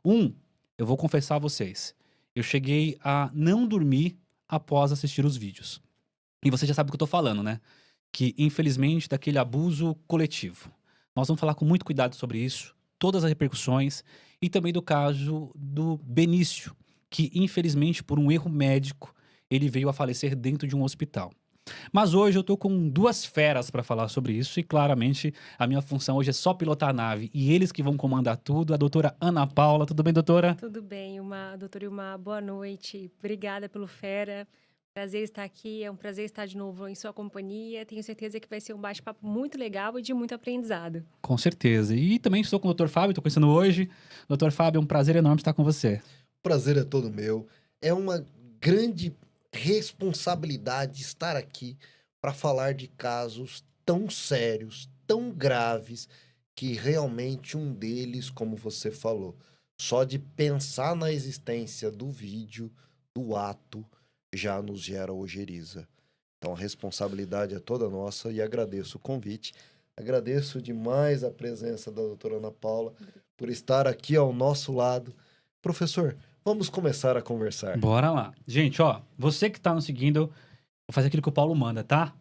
Eu vou confessar a vocês. Eu cheguei a não dormir após assistir os vídeos. E você já sabe do que eu tô falando, né? Que, infelizmente, daquele abuso coletivo. Nós vamos falar com muito cuidado sobre isso, todas as repercussões, e também do caso do Benício, que, infelizmente, por um erro médico, ele veio a falecer dentro de um hospital. Mas hoje eu tô com duas feras para falar sobre isso e claramente a minha função hoje é só pilotar a nave e eles que vão comandar tudo, a doutora Ana Paula. Tudo bem, doutora? Tudo bem, doutora Ilmar, boa noite. Obrigada pelo Fera. Prazer estar aqui, é um prazer estar de novo em sua companhia. Tenho certeza que vai ser um bate-papo muito legal e de muito aprendizado. Com certeza. E também estou com o doutor Fábio, estou conhecendo hoje. Doutor Fábio, é um prazer enorme estar com você. Prazer é todo meu. É uma grande responsabilidade estar aqui para falar de casos tão sérios, tão graves, que realmente um deles, como você falou, só de pensar na existência do vídeo, do ato, já nos gera ojeriza. Então a responsabilidade é toda nossa e agradeço o convite. Agradeço demais a presença da doutora Ana Paula por estar aqui ao nosso lado. Professor, vamos começar a conversar. Bora lá. Gente, ó, você que tá nos seguindo, vou fazer aquilo que o Paulo manda, tá?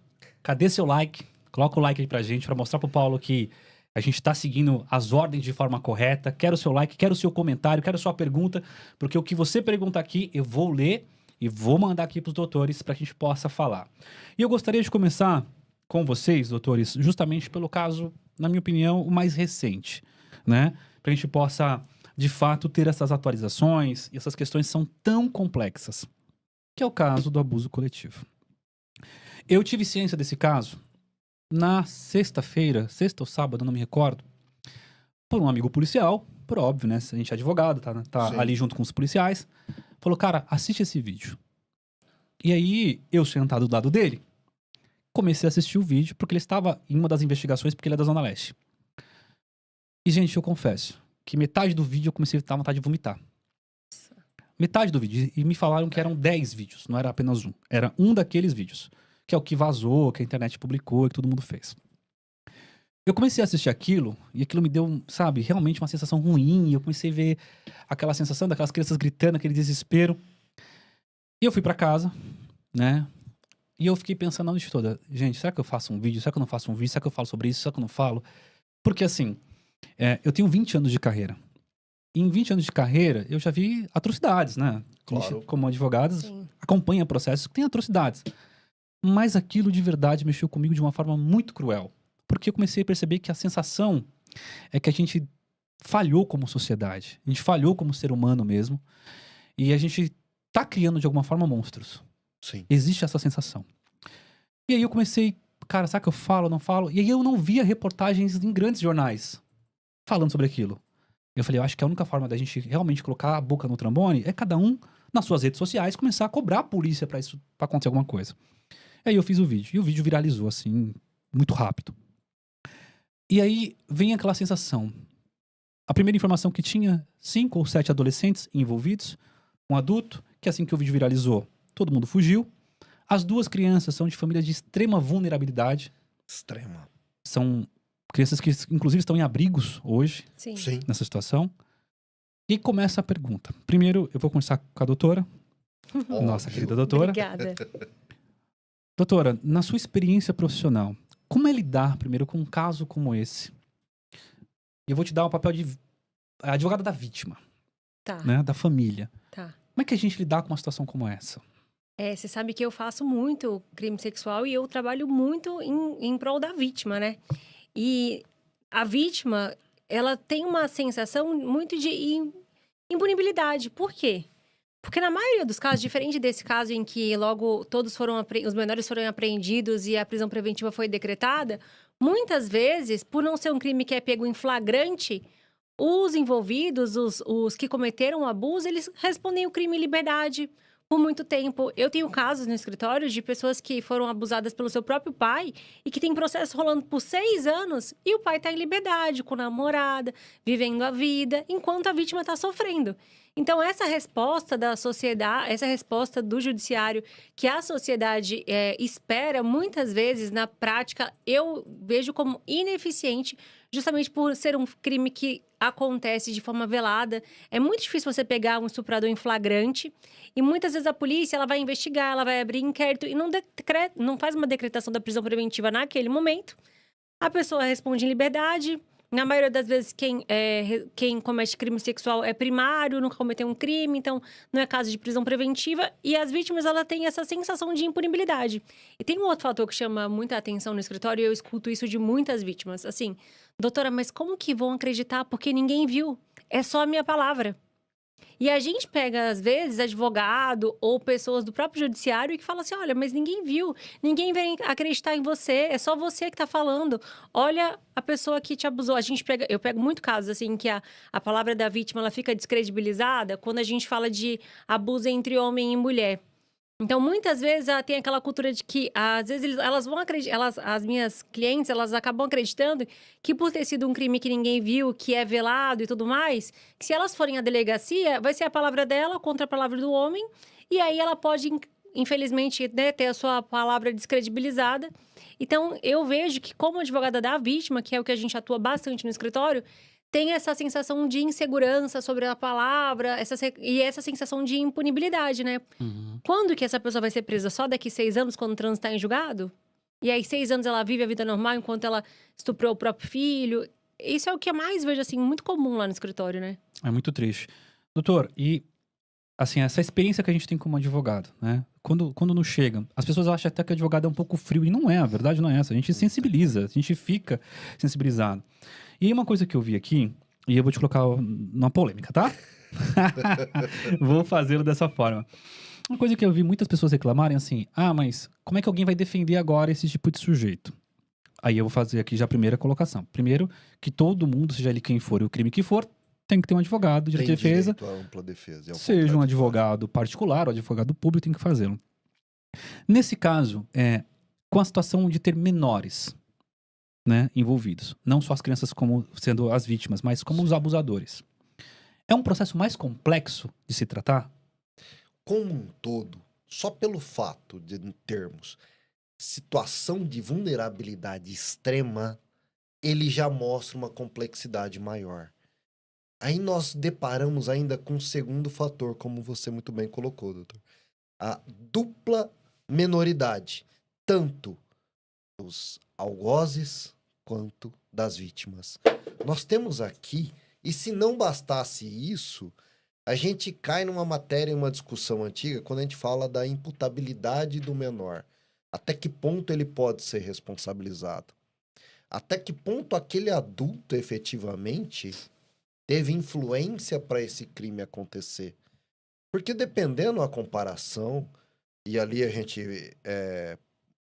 Cadê seu like? Coloca o like aí pra gente, pra mostrar pro Paulo que a gente tá seguindo as ordens de forma correta. Quero o seu like, quero o seu comentário, quero a sua pergunta, porque o que você pergunta aqui, eu vou ler e vou mandar aqui pros doutores pra que a gente possa falar. E eu gostaria de começar com vocês, doutores, justamente pelo caso, na minha opinião, o mais recente, né? Pra gente possa, de fato, ter essas atualizações e essas questões são tão complexas, que é o caso do abuso coletivo. Eu tive ciência desse caso na sexta-feira, sexta ou sábado, não me recordo, por um amigo policial, por óbvio, né? A gente é advogado, tá Sim. ali junto com os policiais. Falou, cara, assiste esse vídeo. E aí, eu sentado do lado dele, comecei a assistir o vídeo, porque ele estava em uma das investigações, porque ele é da Zona Leste. E, gente, eu confesso que metade do vídeo eu comecei a ter vontade de vomitar. Metade do vídeo. E me falaram que eram 10 vídeos, não era apenas um. Era um daqueles vídeos. Que é o que vazou, que a internet publicou, que todo mundo fez. Eu comecei a assistir aquilo, e aquilo me deu, sabe, realmente uma sensação ruim. E eu comecei a ver aquela sensação daquelas crianças gritando, aquele desespero. E eu fui pra casa, né? E eu fiquei pensando a noite toda, gente, será que eu faço um vídeo? Será que eu não faço um vídeo? Será que eu falo sobre isso? Será que eu não falo? Porque assim, eu tenho 20 anos de carreira. E em 20 anos de carreira, eu já vi atrocidades, né? Claro. A gente, como advogados, Sim. acompanha processos que têm atrocidades. Mas aquilo de verdade mexeu comigo de uma forma muito cruel. Porque eu comecei a perceber que a sensação é que a gente falhou como sociedade. A gente falhou como ser humano mesmo. E a gente tá criando de alguma forma monstros. Sim. Existe essa sensação. E aí eu comecei, cara, será que eu falo, não falo? E aí eu não via reportagens em grandes jornais falando sobre aquilo. Eu falei, eu acho que a única forma da gente realmente colocar a boca no trombone é cada um, nas suas redes sociais, começar a cobrar a polícia pra isso, pra acontecer alguma coisa. E aí eu fiz o vídeo. E o vídeo viralizou, assim, muito rápido. E aí vem aquela sensação. A primeira informação que tinha, 5 ou 7 adolescentes envolvidos, um adulto, que assim que o vídeo viralizou, todo mundo fugiu. As duas crianças são de famílias de extrema vulnerabilidade. Extrema. São crianças que, inclusive, estão em abrigos hoje, Sim. Sim. nessa situação. E começa a pergunta. Primeiro, eu vou começar com a doutora. Nossa Óbvio. querida doutora. Obrigada. Doutora, na sua experiência profissional, como é lidar, primeiro, com um caso como esse? Eu vou te dar o papel de advogada da vítima, Tá, né? Da família. tá. Como é que a gente lidar com uma situação como essa? Você sabe que eu faço muito crime sexual e eu trabalho muito em prol da vítima, né? E a vítima, ela tem uma sensação muito de impunibilidade. Por quê? Porque na maioria dos casos, diferente desse caso em que logo todos os menores foram apreendidos e a prisão preventiva foi decretada, muitas vezes, por não ser um crime que é pego em flagrante, os envolvidos, os que cometeram o abuso, eles respondem o crime em liberdade por muito tempo. Eu tenho casos no escritório de pessoas que foram abusadas pelo seu próprio pai e que tem processo rolando por 6 anos e o pai está em liberdade, com namorada, vivendo a vida, enquanto a vítima está sofrendo. Então, essa resposta da sociedade, essa resposta do judiciário que a sociedade espera, muitas vezes, na prática, eu vejo como ineficiente justamente por ser um crime que acontece de forma velada. É muito difícil você pegar um estuprador em flagrante e muitas vezes a polícia ela vai investigar, ela vai abrir inquérito e não faz uma decretação da prisão preventiva naquele momento. A pessoa responde em liberdade. Na maioria das vezes, quem comete crime sexual é primário, nunca cometeu um crime, então não é caso de prisão preventiva. E as vítimas, ela têm essa sensação de impunibilidade. E tem um outro fator que chama muita atenção no escritório, e eu escuto isso de muitas vítimas. Assim, doutora, mas como que vão acreditar? Porque ninguém viu. É só a minha palavra. E a gente pega, às vezes, advogado ou pessoas do próprio judiciário que falam assim, olha, mas ninguém viu, ninguém vem acreditar em você, é só você que tá falando. Olha a pessoa que te abusou. Eu pego muito casos, assim, que a palavra da vítima, ela fica descredibilizada quando a gente fala de abuso entre homem e mulher. Então, muitas vezes, tem aquela cultura de que, às vezes, elas vão acreditar... As minhas clientes, elas acabam acreditando que por ter sido um crime que ninguém viu, que é velado e tudo mais, que se elas forem à delegacia, vai ser a palavra dela contra a palavra do homem, e aí ela pode, infelizmente, né, ter a sua palavra descredibilizada. Então, eu vejo que, como advogada da vítima, que é o que a gente atua bastante no escritório, tem essa sensação de insegurança sobre a palavra, e essa sensação de impunibilidade, né? Uhum. Quando que essa pessoa vai ser presa? Só daqui 6 anos, quando transitar em julgado? E aí, 6 anos ela vive a vida normal enquanto ela estuprou o próprio filho? Isso é o que eu mais vejo, assim, muito comum lá no escritório, né? É muito triste. Doutor, e assim, essa experiência que a gente tem como advogado, né? Quando não chega, as pessoas acham até que o advogado é um pouco frio, e não é, a verdade não é essa. A gente sensibiliza, a gente fica sensibilizado. E aí uma coisa que eu vi aqui, e eu vou te colocar numa polêmica, tá? Vou fazê-lo dessa forma. Uma coisa que eu vi muitas pessoas reclamarem assim, mas como é que alguém vai defender agora esse tipo de sujeito? Aí eu vou fazer aqui já a primeira colocação. Primeiro, que todo mundo, seja ele quem for e o crime que for, tem que ter um advogado de defesa. Direito à ampla defesa. Seja um advogado particular ou advogado público, tem que fazê-lo. Nesse caso, com a situação de ter menores, né, envolvidos, não só as crianças como sendo as vítimas, mas como os abusadores. É um processo mais complexo de se tratar? Como um todo, só pelo fato de termos situação de vulnerabilidade extrema, ele já mostra uma complexidade maior. Aí nós deparamos ainda com um segundo fator, como você muito bem colocou, doutor. A dupla menoridade, tanto dos algozes quanto das vítimas. Nós temos aqui, e se não bastasse isso, a gente cai numa matéria, uma discussão antiga, quando a gente fala da imputabilidade do menor. Até que ponto ele pode ser responsabilizado? Até que ponto aquele adulto efetivamente teve influência para esse crime acontecer? Porque dependendo da comparação, e ali a gente,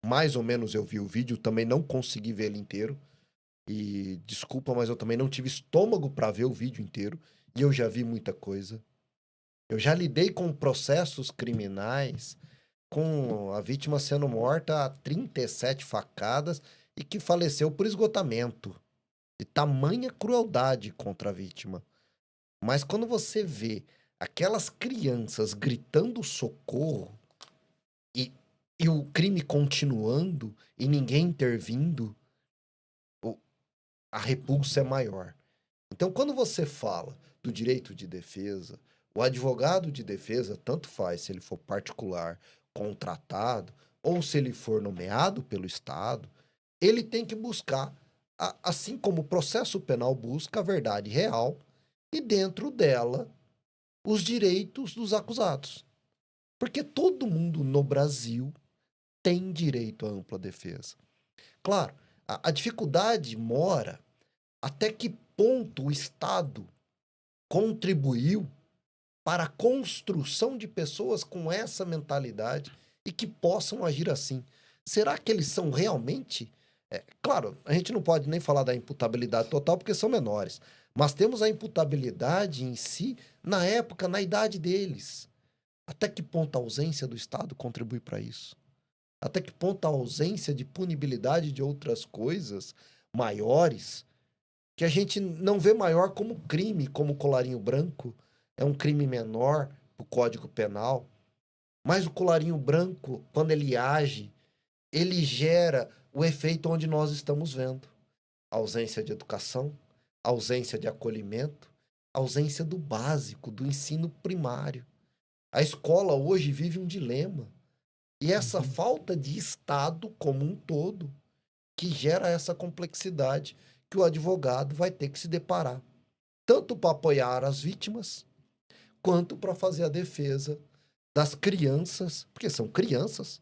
mais ou menos eu vi o vídeo, também não consegui ver ele inteiro, e desculpa, mas eu também não tive estômago para ver o vídeo inteiro, e eu já vi muita coisa. Eu já lidei com processos criminais, com a vítima sendo morta a 37 facadas e que faleceu por esgotamento. De tamanha crueldade contra a vítima. Mas quando você vê aquelas crianças gritando socorro e o crime continuando e ninguém intervindo, a repulsa é maior. Então, quando você fala do direito de defesa, o advogado de defesa, tanto faz se ele for particular, contratado, ou se ele for nomeado pelo Estado, ele tem que buscar, assim como o processo penal busca a verdade real, e dentro dela, os direitos dos acusados. Porque todo mundo no Brasil tem direito à ampla defesa. Claro, a dificuldade mora até que ponto o Estado contribuiu para a construção de pessoas com essa mentalidade e que possam agir assim. Será que eles são realmente... Claro, a gente não pode nem falar da imputabilidade total porque são menores, mas temos a imputabilidade em si na época, na idade deles. Até que ponto a ausência do Estado contribui para isso? Até que ponto a ausência de punibilidade de outras coisas maiores, que a gente não vê maior como crime, como colarinho branco, é um crime menor do Código Penal, mas o colarinho branco, quando ele age, ele gera o efeito onde nós estamos vendo. ausência de educação, ausência de acolhimento, ausência do básico, do ensino primário. A escola hoje vive um dilema. E essa falta de Estado como um todo que gera essa complexidade que o advogado vai ter que se deparar. Tanto para apoiar as vítimas, quanto para fazer a defesa das crianças, porque são crianças.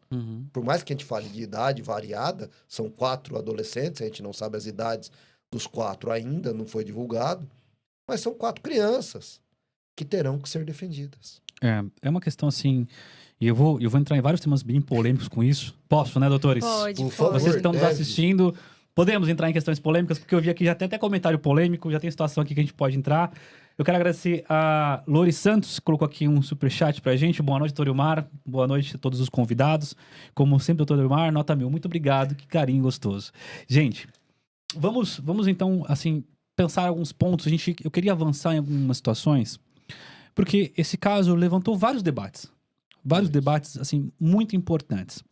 Por mais que a gente fale de idade variada, são 4 adolescentes, a gente não sabe as idades dos 4 ainda, não foi divulgado, mas são 4 crianças que terão que ser defendidas. É uma questão assim, e eu vou entrar em vários temas bem polêmicos com isso. Posso, né, doutores? Pode, Por favor. Vocês que estão nos deve. assistindo, podemos entrar em questões polêmicas, porque eu vi aqui já tem até comentário polêmico, já tem situação aqui que a gente pode entrar. Eu quero agradecer a Lori Santos, que colocou aqui um superchat pra gente. Boa noite, doutor Ilmar. Boa noite a todos os convidados. Como sempre, doutor Ilmar, nota 1000. Muito obrigado, que carinho gostoso. Gente, vamos então, assim, pensar alguns pontos. Eu queria avançar em algumas situações, porque esse caso levantou vários debates. Vários debates, assim, muito importantes.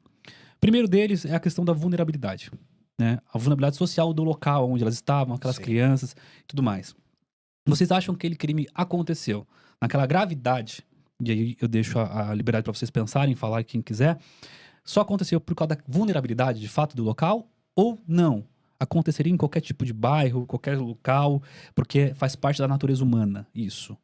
Primeiro deles é a questão da vulnerabilidade, né? A vulnerabilidade social do local onde elas estavam, aquelas Sim. crianças e tudo mais. Vocês acham que aquele crime aconteceu naquela gravidade, e aí eu deixo a liberdade para vocês pensarem, falar quem quiser, só aconteceu por causa da vulnerabilidade de fato do local ou não? Aconteceria em qualquer tipo de bairro, qualquer local, porque faz parte da natureza humana isso.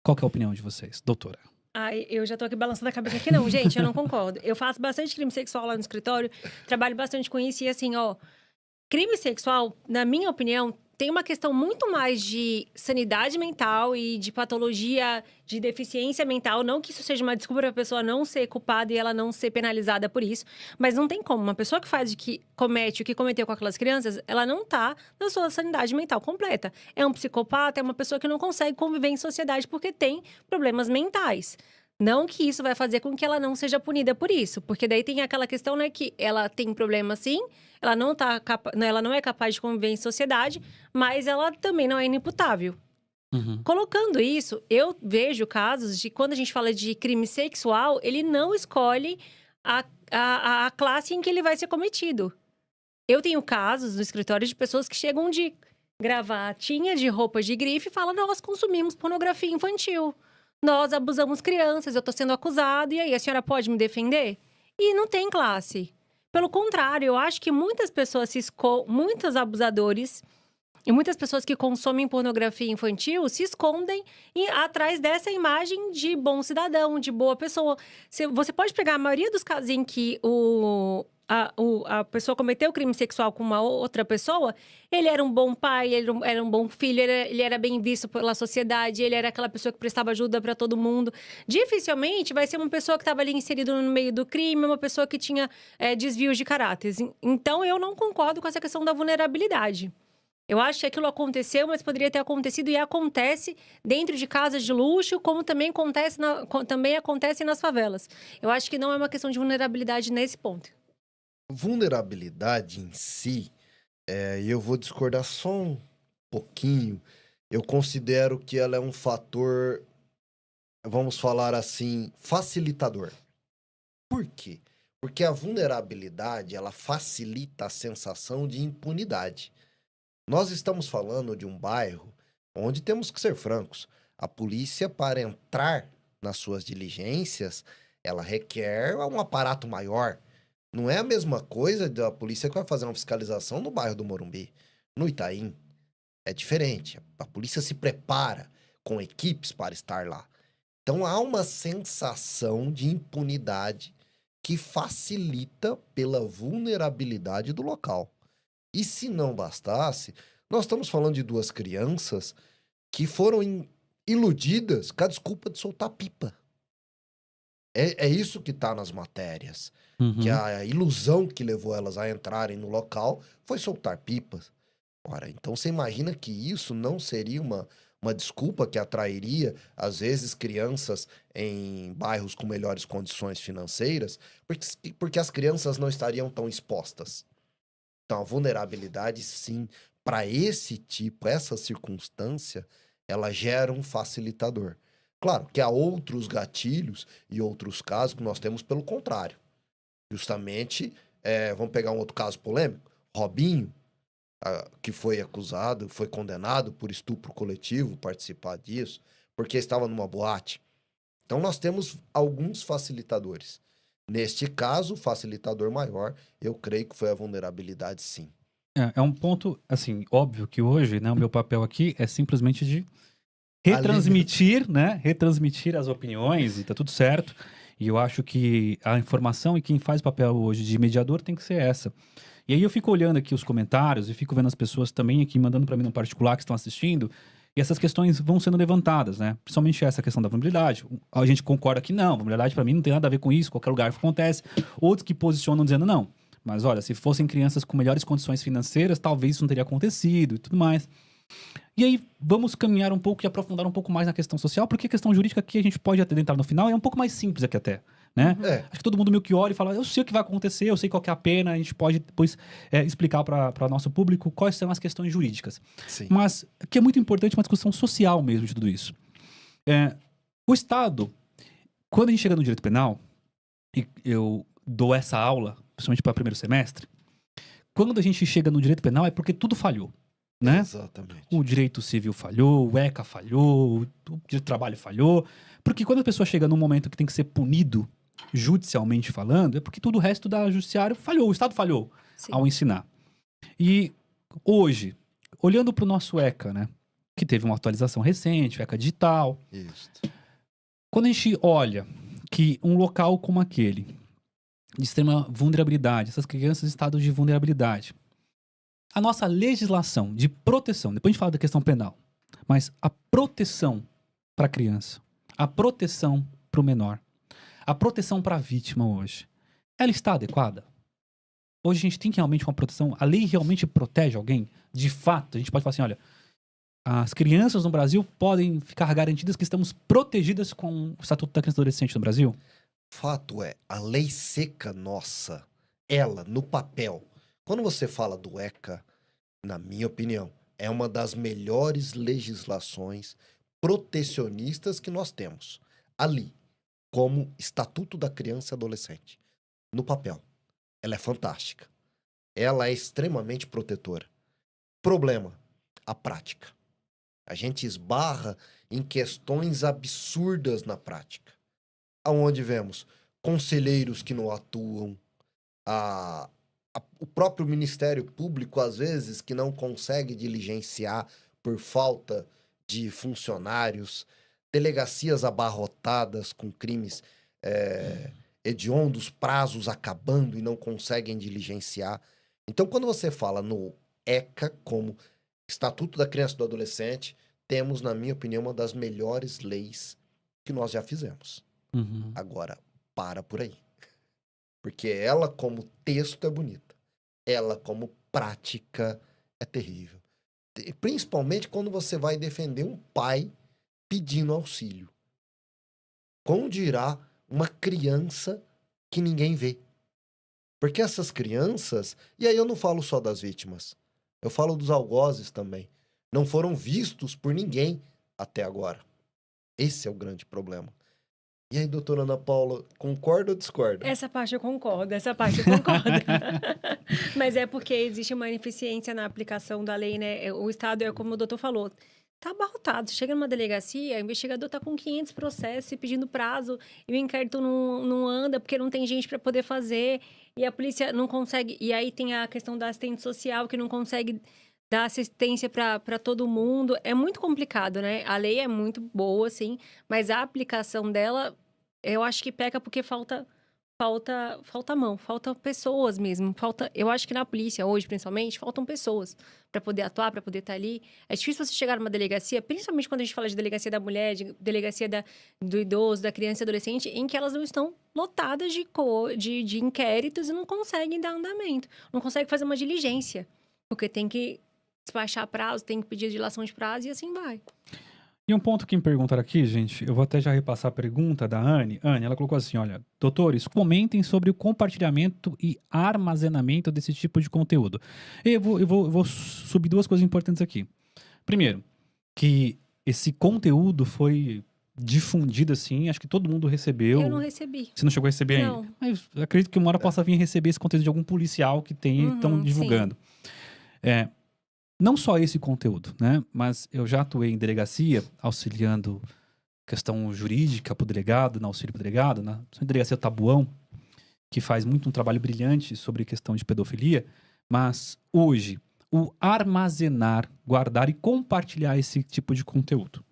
Qual que é a opinião de vocês, doutora? Ai, eu já tô aqui balançando a cabeça aqui, não, gente, eu não concordo. Eu faço bastante crime sexual lá no escritório, trabalho bastante com isso, e assim, ó, crime sexual, na minha opinião, tem uma questão muito mais de sanidade mental e de patologia, de deficiência mental. Não que isso seja uma desculpa para a pessoa não ser culpada e ela não ser penalizada por isso, mas não tem como. Uma pessoa que comete o que cometeu com aquelas crianças, ela não tá na sua sanidade mental completa. É um psicopata, é uma pessoa que não consegue conviver em sociedade porque tem problemas mentais. Não que isso vai fazer com que ela não seja punida por isso, porque daí tem aquela questão, né, que ela tem problema sim, ela não é capaz de conviver em sociedade, mas ela também não é inimputável. Colocando isso, eu vejo casos de quando a gente fala de crime sexual, ele não escolhe a classe em que ele vai ser cometido. Eu tenho casos no escritório de pessoas que chegam de gravatinha, de roupas de grife e falam: nós consumimos pornografia infantil. Nós abusamos crianças, eu tô sendo acusado, e aí, a senhora pode me defender? E não tem classe. Pelo contrário, eu acho que muitas pessoas muitos abusadores e muitas pessoas que consomem pornografia infantil se escondem atrás dessa imagem de bom cidadão, de boa pessoa. Você pode pegar a maioria dos casos em que a pessoa cometeu crime sexual com uma outra pessoa, ele era um bom pai, ele era um bom filho, ele era bem visto pela sociedade, ele era aquela pessoa que prestava ajuda para todo mundo. Dificilmente vai ser uma pessoa que estava ali inserida no meio do crime, uma pessoa que tinha desvios de caráter. Então, eu não concordo com essa questão da vulnerabilidade. Eu acho que aquilo aconteceu, mas poderia ter acontecido e acontece dentro de casas de luxo, como também acontece nas favelas. Eu acho que não é uma questão de vulnerabilidade nesse ponto. Vulnerabilidade em si, e eu vou discordar só um pouquinho. Eu considero que ela é um fator, vamos falar assim, facilitador. Por quê? Porque a vulnerabilidade, ela facilita a sensação de impunidade. Nós estamos falando de um bairro onde temos que ser francos. A polícia, para entrar nas suas diligências, ela requer um aparato maior. Não é a mesma coisa da polícia que vai fazer uma fiscalização no bairro do Morumbi, no Itaim. É diferente. A polícia se prepara com equipes para estar lá. Então há uma sensação de impunidade que facilita pela vulnerabilidade do local. E se não bastasse, nós estamos falando de 2 crianças que foram iludidas com a desculpa de soltar pipa. É isso que está nas matérias. Que a ilusão que levou elas a entrarem no local foi soltar pipas. Ora, então você imagina que isso não seria uma desculpa que atrairia, às vezes, crianças em bairros com melhores condições financeiras, porque as crianças não estariam tão expostas. Então, a vulnerabilidade, sim, para essa circunstância, ela gera um facilitador. Claro que há outros gatilhos e outros casos que nós temos pelo contrário. Justamente, vamos pegar um outro caso polêmico, Robinho. que foi acusado, foi condenado por estupro coletivo, participar disso, porque estava numa boate. Então, nós temos alguns facilitadores. Neste caso, o facilitador maior, eu creio que foi a vulnerabilidade, sim. É um ponto, assim, óbvio que hoje, né, o meu papel aqui é simplesmente de retransmitir, né? Retransmitir as opiniões e tá tudo certo. E eu acho que a informação e quem faz o papel hoje de mediador tem que ser essa. E aí eu fico olhando aqui os comentários e fico vendo as pessoas também aqui mandando para mim no particular que estão assistindo. E essas questões vão sendo levantadas, né? Principalmente essa questão da vulnerabilidade. A gente concorda que não, vulnerabilidade para mim não tem nada a ver com isso, qualquer lugar que acontece. Outros que posicionam dizendo não. Mas olha, se fossem crianças com melhores condições financeiras, talvez isso não teria acontecido e tudo mais. E aí, vamos caminhar um pouco e aprofundar um pouco mais na questão social, porque a questão jurídica aqui a gente pode até entrar no final, é um pouco mais simples aqui até, né? Acho que todo mundo meio que olha e fala, eu sei o que vai acontecer, eu sei qual que é a pena, a gente pode depois explicar para o nosso público quais são as questões jurídicas. Sim. Mas que é muito importante uma discussão social mesmo de tudo isso. O Estado, quando a gente chega no direito penal, e eu dou essa aula, principalmente para o primeiro semestre, quando a gente chega no direito penal é porque tudo falhou. Né? Exatamente. O direito civil falhou, o ECA falhou, o direito do trabalho falhou. Porque quando a pessoa chega num momento que tem que ser punido, judicialmente falando, é porque todo o resto da judiciário falhou, o Estado falhou ao ensinar. E hoje, olhando para o nosso ECA, né, que teve uma atualização recente, o ECA digital. Isso. Quando a gente olha que um local como aquele, de extrema vulnerabilidade, essas crianças em estado de vulnerabilidade, a nossa legislação de proteção, depois a gente fala da questão penal, mas a proteção para a criança, a proteção para o menor, a proteção para a vítima hoje, ela está adequada? Hoje a gente tem realmente uma proteção, a lei realmente protege alguém? De fato, a gente pode falar assim, olha, as crianças no Brasil podem ficar garantidas que estamos protegidas com o Estatuto da Criança e do Adolescente no Brasil? Fato é, a lei seca nossa, ela, no papel, quando você fala do ECA, na minha opinião, é uma das melhores legislações protecionistas que nós temos. Ali, como Estatuto da Criança e Adolescente. No papel, ela é fantástica. Ela é extremamente protetora. Problema, a prática. A gente esbarra em questões absurdas na prática. Aonde vemos conselheiros que não atuam, o próprio Ministério Público, às vezes, que não consegue diligenciar por falta de funcionários, delegacias abarrotadas com crimes hediondos, prazos acabando e não conseguem diligenciar. Então, quando você fala no ECA, como Estatuto da Criança e do Adolescente, temos, na minha opinião, uma das melhores leis que nós já fizemos. Uhum. Agora, para por aí. Porque ela, como texto, é bonita. Ela, como prática, é terrível. Principalmente quando você vai defender um pai pedindo auxílio. Como dirá uma criança que ninguém vê? Porque essas crianças... E aí eu não falo só das vítimas. Eu falo dos algozes também. Não foram vistos por ninguém até agora. Esse é o grande problema. E aí, doutora Ana Paula, concorda ou discorda? Essa parte eu concordo. Mas é porque existe uma ineficiência na aplicação da lei, né? O Estado é como o doutor falou, tá abarrotado. Chega numa delegacia, o investigador tá com 500 processos e pedindo prazo, e o inquérito não anda porque não tem gente para poder fazer, e a polícia não consegue. E aí tem a questão da assistente social que não consegue dar assistência para todo mundo. É muito complicado, né? A lei é muito boa, sim, mas a aplicação dela, eu acho que peca porque falta mão, falta pessoas mesmo. Eu acho que na polícia hoje, principalmente, faltam pessoas para poder atuar, para poder estar ali. É difícil você chegar numa delegacia, principalmente quando a gente fala de delegacia da mulher, de delegacia do idoso, da criança e adolescente, em que elas não estão lotadas de inquéritos e não conseguem dar andamento, não conseguem fazer uma diligência, porque tem que despachar prazo, tem que pedir dilação de prazo e assim vai. E um ponto que me perguntaram aqui, gente, eu vou até já repassar a pergunta da Anne. Anne, ela colocou assim, olha, doutores, comentem sobre o compartilhamento e armazenamento desse tipo de conteúdo. Eu vou subir duas coisas importantes aqui. Primeiro, que esse conteúdo foi difundido assim, acho que todo mundo recebeu. Eu não recebi. Você não chegou a receber Não. ainda? Mas eu acredito que uma hora possa vir receber esse conteúdo de algum policial que tenha e estão divulgando. não só esse conteúdo, né? Mas eu já atuei em delegacia, auxiliando questão jurídica para o delegado, no auxílio para o delegado, na delegacia Tabuão, que faz muito um trabalho brilhante sobre questão de pedofilia. Mas hoje, o armazenar, guardar e compartilhar esse tipo de conteúdo.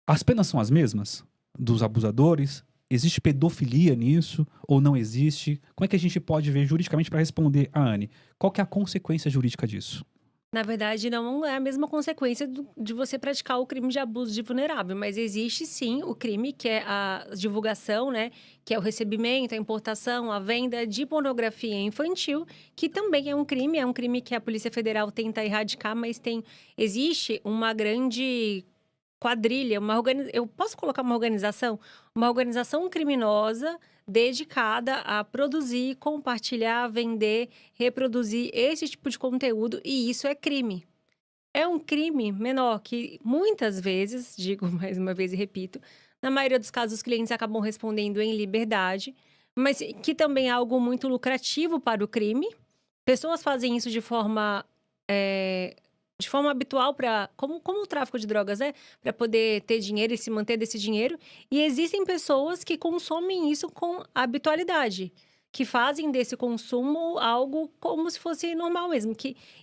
As penas são as mesmas dos abusadores? Existe pedofilia nisso ou não existe? Como é que a gente pode ver juridicamente para responder a Anne? Qual que é a consequência jurídica disso? Na verdade, não é a mesma consequência de você praticar o crime de abuso de vulnerável, mas existe sim o crime que é a divulgação, né? Que é o recebimento, a importação, a venda de pornografia infantil, que também é um crime que a Polícia Federal tenta erradicar, mas existe uma grande quadrilha, eu posso colocar uma organização criminosa dedicada a produzir, compartilhar, vender, reproduzir esse tipo de conteúdo, e isso é crime. É um crime menor que muitas vezes, digo mais uma vez e repito, na maioria dos casos os clientes acabam respondendo em liberdade, mas que também é algo muito lucrativo para o crime. Pessoas fazem isso de forma habitual como o tráfico de drogas, né? Para poder ter dinheiro e se manter desse dinheiro. E existem pessoas que consomem isso com habitualidade, que fazem desse consumo algo como se fosse normal mesmo.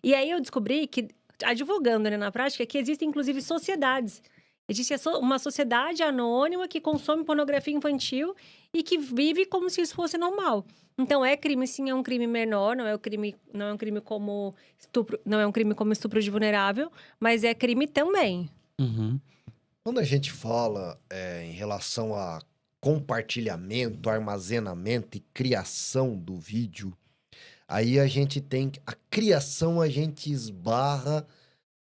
E aí eu descobri que, advogando, né, na prática, que existem inclusive sociedades. Existe uma sociedade anônima que consome pornografia infantil e que vive como se isso fosse normal. Então, é crime, sim, é um crime menor, não é um crime como estupro, não é um crime como estupro de vulnerável, mas é crime também. Uhum. Quando a gente fala em relação a compartilhamento, armazenamento e criação do vídeo, aí a gente tem a criação, a gente esbarra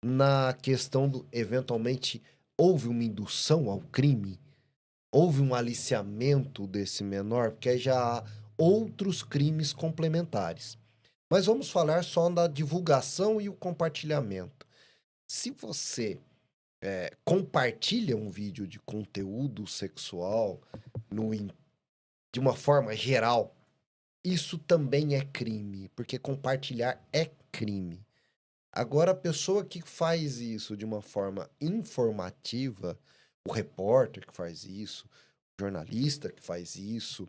na questão do, eventualmente, houve uma indução ao crime? Houve um aliciamento desse menor? Porque já há outros crimes complementares. Mas vamos falar só da divulgação e o compartilhamento. Se você compartilha um vídeo de conteúdo sexual de uma forma geral, isso também é crime, porque compartilhar é crime. Agora, a pessoa que faz isso de uma forma informativa, o repórter que faz isso, o jornalista que faz isso,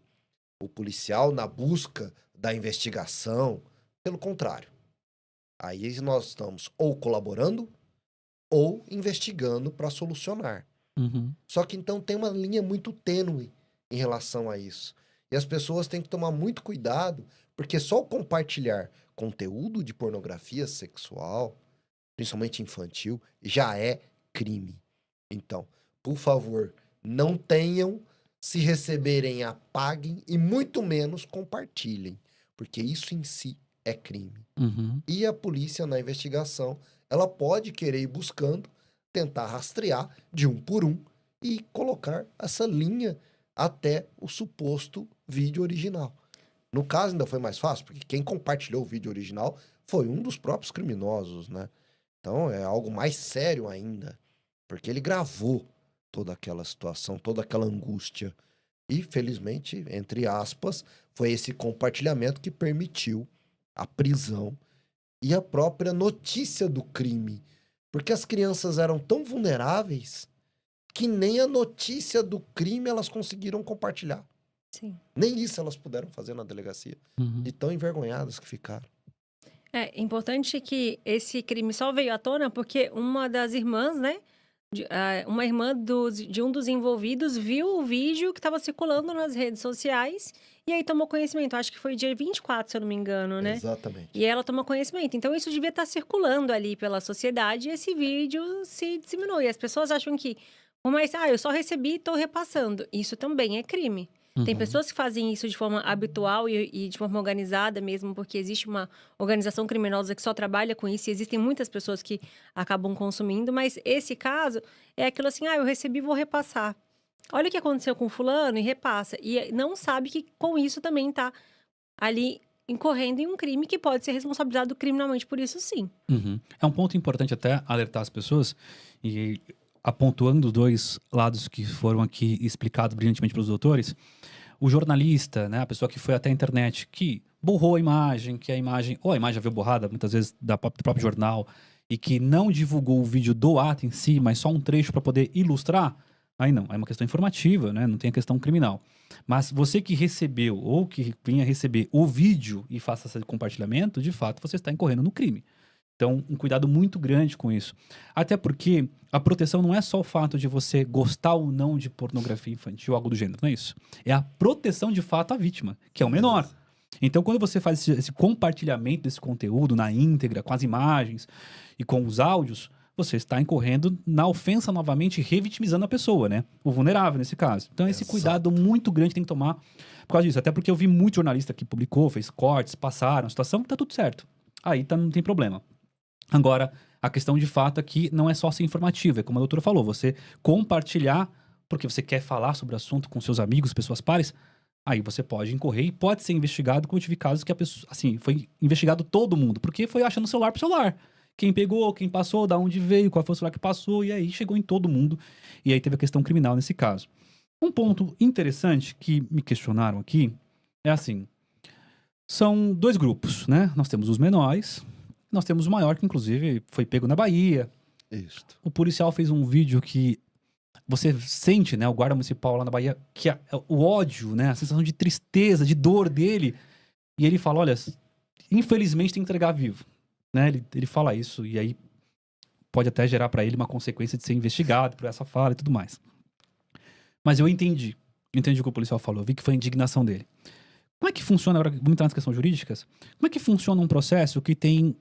o policial na busca da investigação, pelo contrário. Aí nós estamos ou colaborando ou investigando para solucionar. Uhum. Só que então tem uma linha muito tênue em relação a isso. E as pessoas têm que tomar muito cuidado, porque só o compartilhar conteúdo de pornografia sexual, principalmente infantil, já é crime. Então, por favor, não tenham, se receberem, apaguem e muito menos compartilhem, porque isso em si é crime. Uhum. E a polícia, na investigação, ela pode querer ir buscando, tentar rastrear de um por um e colocar essa linha até o suposto vídeo original. No caso, ainda foi mais fácil, porque quem compartilhou o vídeo original foi um dos próprios criminosos, né? Então, é algo mais sério ainda, porque ele gravou toda aquela situação, toda aquela angústia. E, felizmente, entre aspas, foi esse compartilhamento que permitiu a prisão e a própria notícia do crime. Porque as crianças eram tão vulneráveis que nem a notícia do crime elas conseguiram compartilhar. Sim. Nem isso elas puderam fazer na delegacia. Uhum. De tão envergonhadas que ficaram. É importante que esse crime só veio à tona porque uma das irmãs, né? Uma irmã de um dos envolvidos viu o vídeo que estava circulando nas redes sociais e aí tomou conhecimento. Acho que foi dia 24, se eu não me engano, né? Exatamente. E ela tomou conhecimento. Então, isso devia estar circulando ali pela sociedade e esse vídeo se disseminou. E as pessoas acham que, por mais, eu só recebi e estou repassando. Isso também é crime. Tem Uhum. pessoas que fazem isso de forma habitual e de forma organizada mesmo, porque existe uma organização criminosa que só trabalha com isso. E existem muitas pessoas que acabam consumindo, mas esse caso é aquilo assim, eu recebi, vou repassar. Olha o que aconteceu com fulano e repassa. E não sabe que com isso também está ali incorrendo em um crime que pode ser responsabilizado criminalmente por isso, sim. Uhum. É um ponto importante até alertar as pessoas e apontando os dois lados que foram aqui explicados brilhantemente pelos doutores. O jornalista, né, a pessoa que foi até a internet, que borrou a imagem, que a imagem, ou a imagem já veio borrada, muitas vezes do próprio jornal, e que não divulgou o vídeo do ato em si, mas só um trecho para poder ilustrar, aí não, é uma questão informativa, né? Não tem a questão criminal. Mas você que recebeu ou que venha receber o vídeo e faça esse compartilhamento, de fato você está incorrendo no crime. Então, um cuidado muito grande com isso. Até porque a proteção não é só o fato de você gostar ou não de pornografia infantil ou algo do gênero, não é isso. É a proteção de fato à vítima, que é o menor. Então, quando você faz esse compartilhamento desse conteúdo na íntegra, com as imagens e com os áudios, você está incorrendo na ofensa novamente, revitimizando a pessoa, né? O vulnerável, nesse caso. Então, esse cuidado muito grande tem que tomar por causa disso. Até porque eu vi muito jornalista que publicou, fez cortes, passaram a situação, tá tudo certo. Aí não tem problema. Agora, a questão de fato aqui não é só ser informativo, é como a doutora falou, você compartilhar, porque você quer falar sobre o assunto com seus amigos, pessoas pares, aí você pode incorrer e pode ser investigado, como eu tive casos que a pessoa, assim, foi investigado todo mundo, porque foi achando celular pro celular. Quem pegou, quem passou, da onde veio, qual foi o celular que passou, e aí chegou em todo mundo, e aí teve a questão criminal nesse caso. Um ponto interessante que me questionaram aqui é assim, são dois grupos, né? Nós temos os menores, nós temos o maior, que inclusive foi pego na Bahia. Isso. O policial fez um vídeo que você sente, né, o guarda municipal lá na Bahia, que o ódio, né, a sensação de tristeza, de dor dele. E ele fala, olha, infelizmente tem que entregar vivo. Né? Ele fala isso e aí pode até gerar para ele uma consequência de ser investigado por essa fala e tudo mais. Mas eu entendi o que o policial falou, eu vi que foi a indignação dele. Como é que funciona, agora vamos entrar nas questões jurídicas, como é que funciona um processo que tem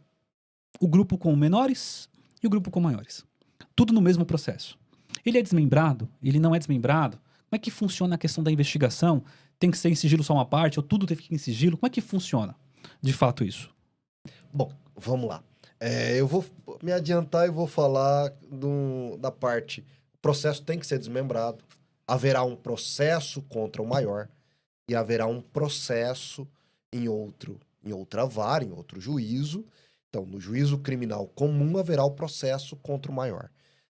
o grupo com menores e o grupo com maiores? Tudo no mesmo processo. Ele é desmembrado? Ele não é desmembrado? Como é que funciona a questão da investigação? Tem que ser em sigilo só uma parte? Ou tudo tem que ir em sigilo? Como é que funciona, de fato, isso? Bom, vamos lá. Eu vou me adiantar e vou falar da parte... O processo tem que ser desmembrado. Haverá um processo contra o maior e haverá um processo em outra vara, em outro juízo. Então, no juízo criminal comum, haverá o processo contra o maior.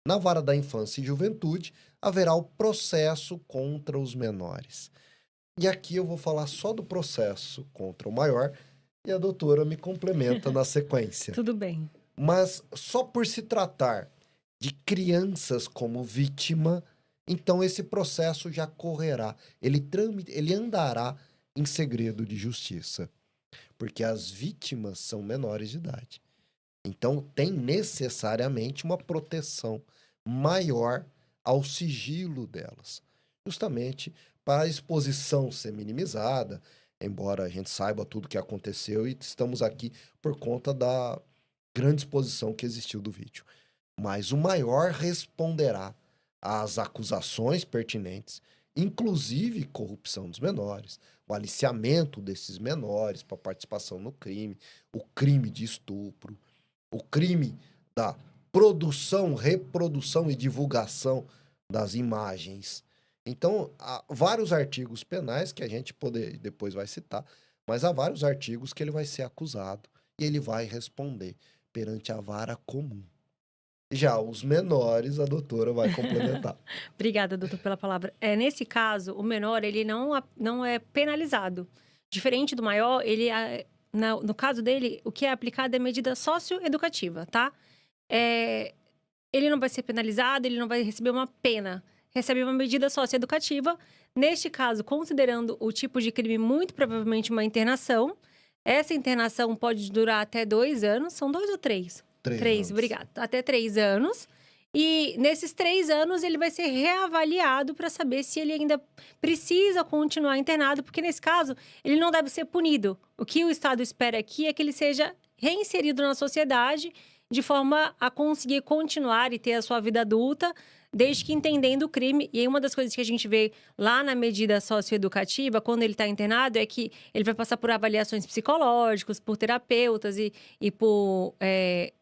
Na vara da infância e juventude, haverá o processo contra os menores. E aqui eu vou falar só do processo contra o maior e a doutora me complementa na sequência. Tudo bem. Mas só por se tratar de crianças como vítima, então esse processo já correrá. Ele andará em segredo de justiça. Porque as vítimas são menores de idade. Então, tem necessariamente uma proteção maior ao sigilo delas. Justamente para a exposição ser minimizada, embora a gente saiba tudo o que aconteceu e estamos aqui por conta da grande exposição que existiu do vídeo. Mas o maior responderá às acusações pertinentes, inclusive corrupção dos menores, o aliciamento desses menores para participação no crime, o crime de estupro, o crime da produção, reprodução e divulgação das imagens. Então, há vários artigos penais que a gente depois vai citar, mas há vários artigos que ele vai ser acusado e ele vai responder perante a vara comum. Já os menores, a doutora vai complementar. Obrigada, doutor, pela palavra. Nesse caso, o menor, ele não é penalizado. Diferente do maior, no caso dele, o que é aplicado é medida socioeducativa, tá? Ele não vai ser penalizado, ele não vai receber uma pena. Recebe uma medida socioeducativa. Neste caso, considerando o tipo de crime, muito provavelmente uma internação. Essa internação pode durar até 2 anos. São 2 ou 3? 3, obrigada. Até 3 anos. E nesses 3 anos, ele vai ser reavaliado para saber se ele ainda precisa continuar internado, porque nesse caso, ele não deve ser punido. O que o Estado espera aqui é que ele seja reinserido na sociedade de forma a conseguir continuar e ter a sua vida adulta, desde que entendendo o crime. E aí, uma das coisas que a gente vê lá na medida socioeducativa, quando ele está internado, é que ele vai passar por avaliações psicológicas, por terapeutas e por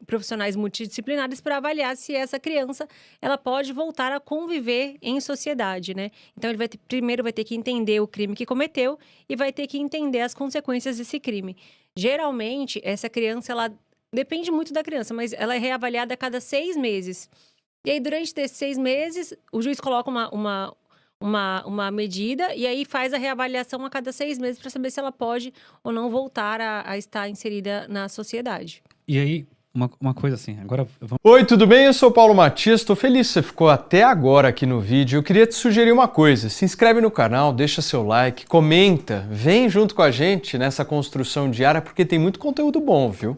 profissionais multidisciplinares para avaliar se essa criança ela pode voltar a conviver em sociedade, né? Então, ele primeiro vai ter que entender o crime que cometeu e vai ter que entender as consequências desse crime. Geralmente, essa criança, ela depende muito da criança, mas ela é reavaliada a cada 6 meses. E aí, durante esses 6 meses, o juiz coloca uma medida e aí faz a reavaliação a cada 6 meses para saber se ela pode ou não voltar a estar inserida na sociedade. E aí, uma coisa assim, agora vamos... Oi, tudo bem? Eu sou o Paulo Matias, estou feliz que você ficou até agora aqui no vídeo. Eu queria te sugerir uma coisa, se inscreve no canal, deixa seu like, comenta, vem junto com a gente nessa construção diária porque tem muito conteúdo bom, viu?